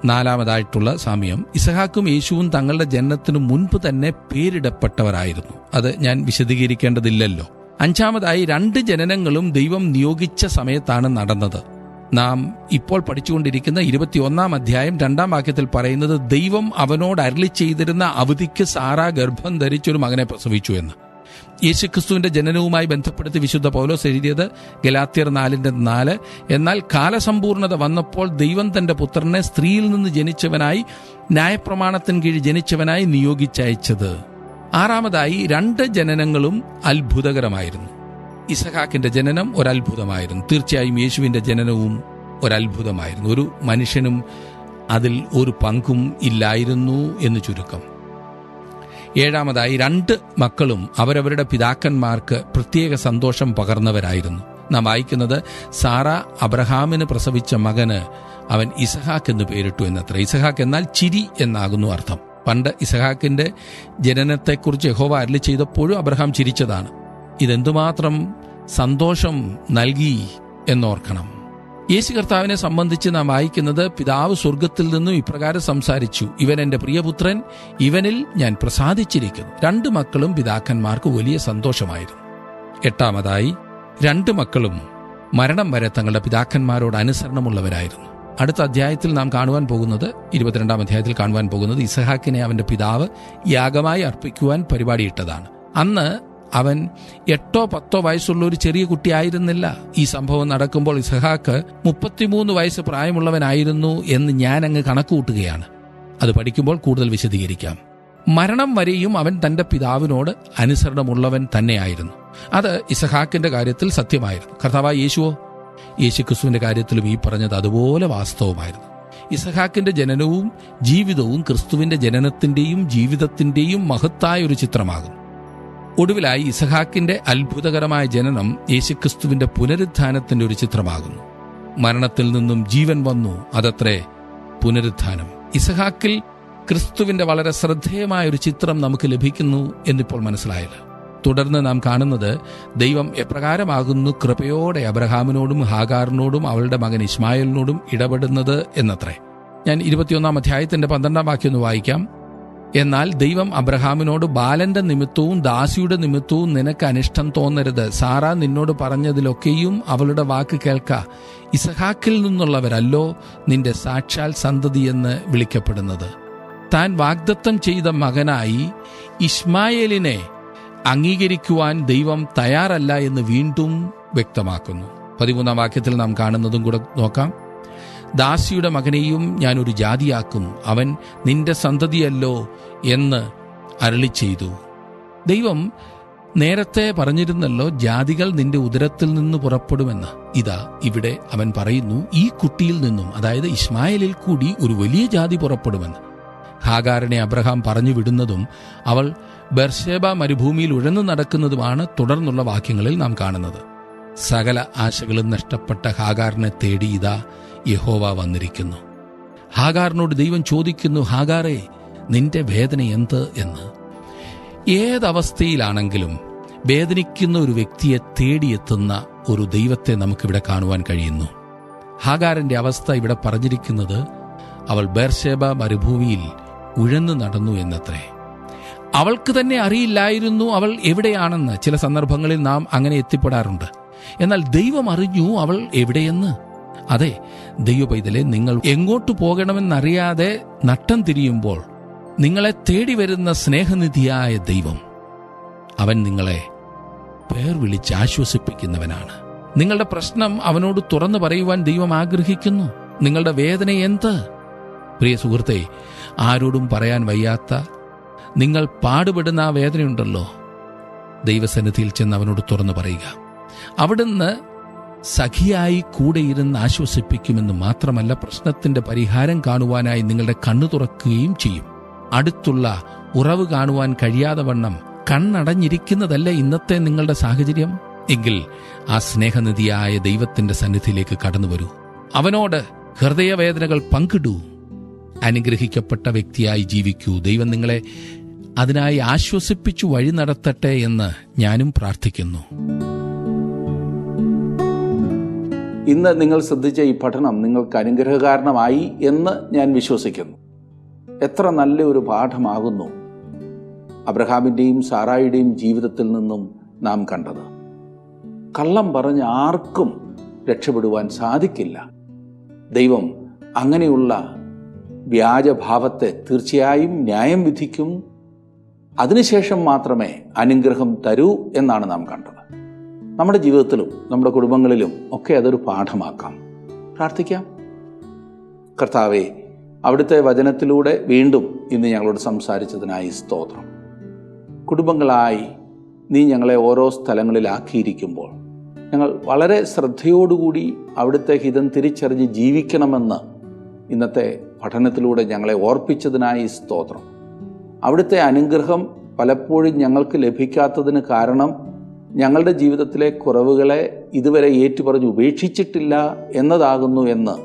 നാലാമതായിട്ടുള്ള സാമ്യം, ഇസഹാക്കും യേശുവും തങ്ങളുടെ ജനനത്തിനു മുൻപ് തന്നെ പേരിടപ്പെട്ടവരായിരുന്നു. അത് ഞാൻ വിശദീകരിക്കേണ്ടതില്ലല്ലോ. അഞ്ചാമതായി, 2 ജനനങ്ങളും ദൈവം നിയോഗിച്ച സമയത്താണ് നടന്നത്. നാം ഇപ്പോൾ പഠിച്ചുകൊണ്ടിരിക്കുന്ന 21-ാം അധ്യായം 2-ാം വാക്യത്തിൽ പറയുന്നത്, ദൈവം അവനോട് അരുളി ചെയ്തിരുന്ന അവധിക്ക് സാറ ഗർഭം ധരിച്ചൊരു മകനെ പ്രസവിച്ചു എന്ന്. യേശുക്രിസ്തുവിന്റെ ജനനവുമായി ബന്ധപ്പെടുത്തി വിശുദ്ധ പൗലോസ് എഴുതിയത് ഗലാത്യർ 4:4. എന്നാൽ കാലസമ്പൂർണത വന്നപ്പോൾ ദൈവം തന്റെ പുത്രനെ സ്ത്രീയിൽ നിന്ന് ജനിച്ചവനായി, ന്യായപ്രമാണത്തിന് കീഴിൽ ജനിച്ചവനായി നിയോഗിച്ചയച്ചത്. ആറാമതായി, 2 ജനനങ്ങളും അത്ഭുതകരമായിരുന്നു. ഇസഹാക്കിന്റെ ജനനം ഒരത്ഭുതമായിരുന്നു. തീർച്ചയായും യേശുവിന്റെ ജനനവും ഒരത്ഭുതമായിരുന്നു. ഒരു മനുഷ്യനും അതിൽ ഒരു പങ്കും ഇല്ലായിരുന്നു എന്ന് ചുരുക്കം. ഏഴാമതായി, 2 മക്കളും അവരവരുടെ പിതാക്കന്മാർക്ക് പ്രത്യേക സന്തോഷം പകർന്നവരായിരുന്നു. നാം വായിക്കുന്നത്, സാറ അബ്രഹാമിന് പ്രസവിച്ച മകന് അവൻ ഇസഹാക്ക് എന്ന് പേരിട്ടു എന്നത്ര. ഇസഹാക്ക് എന്നാൽ ചിരി എന്നാകുന്നു അർത്ഥം. പണ്ട് ഇസഹാക്കിന്റെ ജനനത്തെക്കുറിച്ച് യഹോവ അരുളി ചെയ്തപ്പോഴും അബ്രഹാം ചിരിച്ചതാണ്. ഇതെന്തുമാത്രം സന്തോഷം നൽകി എന്നോർക്കണം. യേശു കർത്താവിനെ സംബന്ധിച്ച് നാം വായിക്കുന്നത്, പിതാവ് സ്വർഗത്തിൽ നിന്നും ഇപ്രകാരം സംസാരിച്ചു, ഇവൻ എന്റെ പ്രിയപുത്രൻ, ഇവനിൽ ഞാൻ പ്രസാദിച്ചിരിക്കുന്നു. 2 മക്കളും പിതാക്കന്മാർക്ക് വലിയ സന്തോഷമായിരുന്നു. എട്ടാമതായി, 2 മക്കളും മരണം വരെ തങ്ങളുടെ പിതാക്കന്മാരോട് അനുസരണമുള്ളവരായിരുന്നു. അടുത്ത അധ്യായത്തിൽ നാം കാണുവാൻ പോകുന്നത്, 22-ാം അധ്യായത്തിൽ കാണുവാൻ പോകുന്നത്, ഇസഹാക്കിനെ അവന്റെ പിതാവ് യാഗമായി അർപ്പിക്കുവാൻ പരിപാടിയിട്ടതാണ്. അന്ന് അവൻ 8 or 10 വയസ്സുള്ള ഒരു ചെറിയ കുട്ടിയായിരുന്നില്ല. ഈ സംഭവം നടക്കുമ്പോൾ ഇസഹാക്ക് 33 വയസ്സ് പ്രായമുള്ളവനായിരുന്നു എന്ന് ഞാൻ അങ്ങ് കണക്കുകൂട്ടുകയാണ്. അത് പഠിക്കുമ്പോൾ കൂടുതൽ വിശദീകരിക്കാം. മരണം വരെയും അവൻ തന്റെ പിതാവിനോട് അനുസരണമുള്ളവൻ തന്നെയായിരുന്നു. അത് ഇസഹാക്കിന്റെ കാര്യത്തിൽ സത്യമായിരുന്നു. കർത്താവായ യേശുവോ? യേശുക്രിസ്തുവിന്റെ കാര്യത്തിലും ഈ പറഞ്ഞത് അതുപോലെ വാസ്തവമായിരുന്നു. ഇസഹാക്കിന്റെ ജനനവും ജീവിതവും ക്രിസ്തുവിന്റെ ജനനത്തിന്റെയും ജീവിതത്തിന്റെയും മഹത്തായ ഒരു ചിത്രമാകുന്നു. ഒടുവിലായി, ഇസഹാക്കിന്റെ അത്ഭുതകരമായ ജനനം യേശുക്രിസ്തുവിന്റെ പുനരുത്ഥാനത്തിന്റെ ഒരു ചിത്രമാകുന്നു. മരണത്തിൽ നിന്നും ജീവൻ വന്നു, അതത്രേ പുനരുത്ഥാനം. ഇസഹാക്കിൽ ക്രിസ്തുവിന്റെ വളരെ ശ്രദ്ധേയമായ ഒരു ചിത്രം നമുക്ക് ലഭിക്കുന്നു എന്നിപ്പോൾ മനസ്സിലായല്ലോ. തുടർന്ന് നാം കാണുന്നത്, ദൈവം എപ്രകാരമാകുന്നു കൃപയോടെ അബ്രഹാമിനോടും ഹാഗാറിനോടും അവളുടെ മകൻ ഇസ്മായേലിനോടും ഇടപെടുന്നത് എന്നത്രേ. ഞാൻ 21-ാം അധ്യായത്തിന്റെ 12-ാം വാക്യം ഒന്ന് വായിക്കാം. എന്നാൽ ദൈവം അബ്രഹാമിനോട്, ബാലന്റെ നിമിത്തവും ദാസിയുടെ നിമിത്തവും നിനക്ക് അനിഷ്ടം തോന്നരുത്. സാറ നിന്നോട് പറഞ്ഞതിലൊക്കെയും അവളുടെ വാക്ക് കേൾക്ക. ഇസഹാക്കിൽ നിന്നുള്ളവരല്ലോ നിന്റെ സാക്ഷാൽ സന്തതിയെന്ന് വിളിക്കപ്പെടുന്നത്. താൻ വാഗ്ദത്തം ചെയ്ത മകനായി ഇസ്മായേലിനെ അംഗീകരിക്കുവാൻ ദൈവം തയ്യാറല്ല എന്ന് വീണ്ടും വ്യക്തമാക്കുന്നു. 13-ാം വാക്യത്തിൽ നാം കാണുന്നതും കൂടെ നോക്കാം. ദാസിയുടെ മകനെയും ഞാൻ ഒരു ജാതിയാക്കും, അവൻ നിന്റെ സന്തതിയല്ലോ എന്ന് അരുളി ചെയ്തു. ദൈവം നേരത്തെ പറഞ്ഞിരുന്നല്ലോ, ജാതികൾ നിന്റെ ഉദരത്തിൽ നിന്ന് പുറപ്പെടുമെന്ന്. ഇതാ ഇവിടെ അവൻ പറയുന്നു, ഈ കുട്ടിയിൽ നിന്നും, അതായത് ഇസ്മായേലിൽ കൂടി ഒരു വലിയ ജാതി പുറപ്പെടുമെന്ന്. ഹാഗാറിനെ അബ്രഹാം പറഞ്ഞു വിടുന്നതും അവൾ ബെർശേബ മരുഭൂമിയിൽ ഉഴന്നു നടക്കുന്നതുമാണ് തുടർന്നുള്ള വാക്യങ്ങളിൽ നാം കാണുന്നത്. സകല ആശകളും നഷ്ടപ്പെട്ട ഹാഗാറിനെ തേടി ഇതാ യഹോവ വന്നിരിക്കുന്നു. ഹാഗാറിനോട് ദൈവം ചോദിക്കുന്നു, ഹാഗാറേ, നിന്റെ വേദന എന്ത് എന്ന്. ഏതവസ്ഥയിലാണെങ്കിലും വേദനിക്കുന്ന ഒരു വ്യക്തിയെ തേടിയെത്തുന്ന ഒരു ദൈവത്തെ നമുക്കിവിടെ കാണുവാൻ കഴിയുന്നു. ഹാഗാറിന്റെ അവസ്ഥ ഇവിടെ പറഞ്ഞിരിക്കുന്നത്, അവൾ ബേർശേബ മരുഭൂമിയിൽ ഉഴന്നു നടന്നു എന്നത്രേ. അവൾക്ക് തന്നെ അറിയില്ലായിരുന്നു അവൾ എവിടെയാണെന്ന്. ചില സന്ദർഭങ്ങളിൽ നാം അങ്ങനെ എത്തിപ്പെടാറുണ്ട്. എന്നാൽ ദൈവം അറിഞ്ഞു അവൾ എവിടെയെന്ന്. അതെ, ദൈവപൈതലെ, നിങ്ങൾ എങ്ങോട്ട് പോകണമെന്നറിയാതെ നട്ടം തിരിയുമ്പോൾ നിങ്ങളെ തേടി വരുന്ന സ്നേഹനിധിയായ ദൈവം, അവൻ നിങ്ങളെ പേർ വിളിച്ച് ആശ്വസിപ്പിക്കുന്നവനാണ്. നിങ്ങളുടെ പ്രശ്നം അവനോട് തുറന്നു പറയുവാൻ ദൈവം ആഗ്രഹിക്കുന്നു. നിങ്ങളുടെ വേദന എന്ത്? പ്രിയ സുഹൃത്തെ, ആരോടും പറയാൻ വയ്യാത്ത നിങ്ങൾ പാടുപെടുന്ന ആ വേദനയുണ്ടല്ലോ, ദൈവസന്നിധിയിൽ ചെന്ന് അവനോട് തുറന്നു പറയുക. അവിടുന്ന് സഖിയായി കൂടെയിരുന്ന് ആശ്വസിപ്പിക്കുമെന്ന് മാത്രമല്ല, പ്രശ്നത്തിന്റെ പരിഹാരം കാണുവാനായി നിങ്ങളുടെ കണ്ണു തുറക്കുകയും ചെയ്യും. അടുത്തുള്ള ഉറവ് കാണുവാൻ കഴിയാതെ വണ്ണം കണ്ണടഞ്ഞിരിക്കുന്നതല്ല ഇന്നത്തെ നിങ്ങളുടെ സാഹചര്യം. എങ്കിൽ ആ സ്നേഹനിധിയായ ദൈവത്തിന്റെ സന്നിധിയിലേക്ക് കടന്നു വരൂ. അവനോട് ഹൃദയവേദനകൾ പങ്കിടൂ. അനുഗ്രഹിക്കപ്പെട്ട വ്യക്തിയായി ജീവിക്കൂ. ദൈവം നിങ്ങളെ അതിനായി ആശ്വസിപ്പിച്ചു വഴി നടത്തട്ടെ എന്ന് ഞാനും പ്രാർത്ഥിക്കുന്നു. ഇന്ന് നിങ്ങൾ ശ്രദ്ധിച്ച ഈ പഠനം നിങ്ങൾക്ക് അനുഗ്രഹകാരണമായി എന്ന് ഞാൻ വിശ്വസിക്കുന്നു. എത്ര നല്ലൊരു പാഠമാകുന്നു അബ്രഹാമിൻ്റെയും സാറായിയുടെയും ജീവിതത്തിൽ നിന്നും നാം കണ്ടത്. കള്ളം പറഞ്ഞ് ആർക്കും രക്ഷപ്പെടുവാൻ സാധിക്കില്ല. ദൈവം അങ്ങനെയുള്ള വ്യാജഭാവത്തെ തീർച്ചയായും ന്യായം വിധിക്കും. അതിനുശേഷം മാത്രമേ അനുഗ്രഹം തരൂ എന്നാണ് നാം കണ്ടത്. നമ്മുടെ ജീവിതത്തിലും നമ്മുടെ കുടുംബങ്ങളിലും ഒക്കെ അതൊരു പാഠമാക്കാം. പ്രാർത്ഥിക്കാം. കർത്താവേ, അവിടുത്തെ വചനത്തിലൂടെ വീണ്ടും ഇന്ന് ഞങ്ങളോട് സംസാരിച്ചതിനായി സ്തോത്രം. കുടുംബങ്ങളായി നീ ഞങ്ങളെ ഓരോ സ്ഥലങ്ങളിലാക്കിയിരിക്കുമ്പോൾ ഞങ്ങൾ വളരെ ശ്രദ്ധയോടുകൂടി അവിടുത്തെ ഹിതം തിരിച്ചറിഞ്ഞ് ജീവിക്കണമെന്ന് ഇന്നത്തെ പഠനത്തിലൂടെ ഞങ്ങളെ ഓർപ്പിച്ചതിനായി സ്തോത്രം. അവിടുത്തെ അനുഗ്രഹം പലപ്പോഴും ഞങ്ങൾക്ക് ലഭിക്കാത്തതിന് കാരണം ഞങ്ങളുടെ ജീവിതത്തിലെ കുറവുകളെ ഇതുവരെ ഏറ്റുപറഞ്ഞ് ഉപേക്ഷിച്ചിട്ടില്ല എന്നതാകുന്നു എന്ന്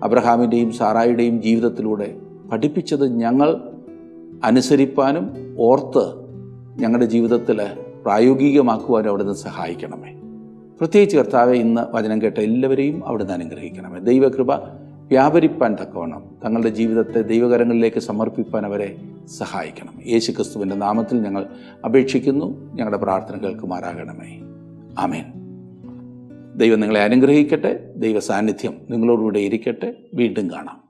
അബ്രഹാമിൻ്റെയും സാറായിയുടെയും ജീവിതത്തിലൂടെ പഠിപ്പിച്ചത് ഞങ്ങൾ അനുസരിപ്പാനും ഓർത്ത് ഞങ്ങളുടെ ജീവിതത്തിൽ പ്രായോഗികമാക്കുവാനും അവിടുന്ന് സഹായിക്കണമേ. പ്രത്യേകിച്ച് കർത്താവെ, ഇന്ന് വചനം കേട്ട എല്ലാവരെയും അവിടുന്ന് അനുഗ്രഹിക്കണമേ. ദൈവകൃപ വ്യാപരിപ്പാൻ തക്കവണ്ണം തങ്ങളുടെ ജീവിതത്തെ ദൈവകരങ്ങളിലേക്ക് സമർപ്പിപ്പാൻ അവരെ സഹായിക്കണം. യേശുക്രിസ്തുവിൻ്റെ നാമത്തിൽ ഞങ്ങൾ അപേക്ഷിക്കുന്നു. ഞങ്ങളുടെ പ്രാർത്ഥന കേൾക്കുമാറാകണമേ. ആമേൻ. ദൈവം നിങ്ങളെ അനുഗ്രഹിക്കട്ടെ. ദൈവ സാന്നിധ്യം നിങ്ങളോടുകൂടെ ഇരിക്കട്ടെ. വീണ്ടും കാണാം.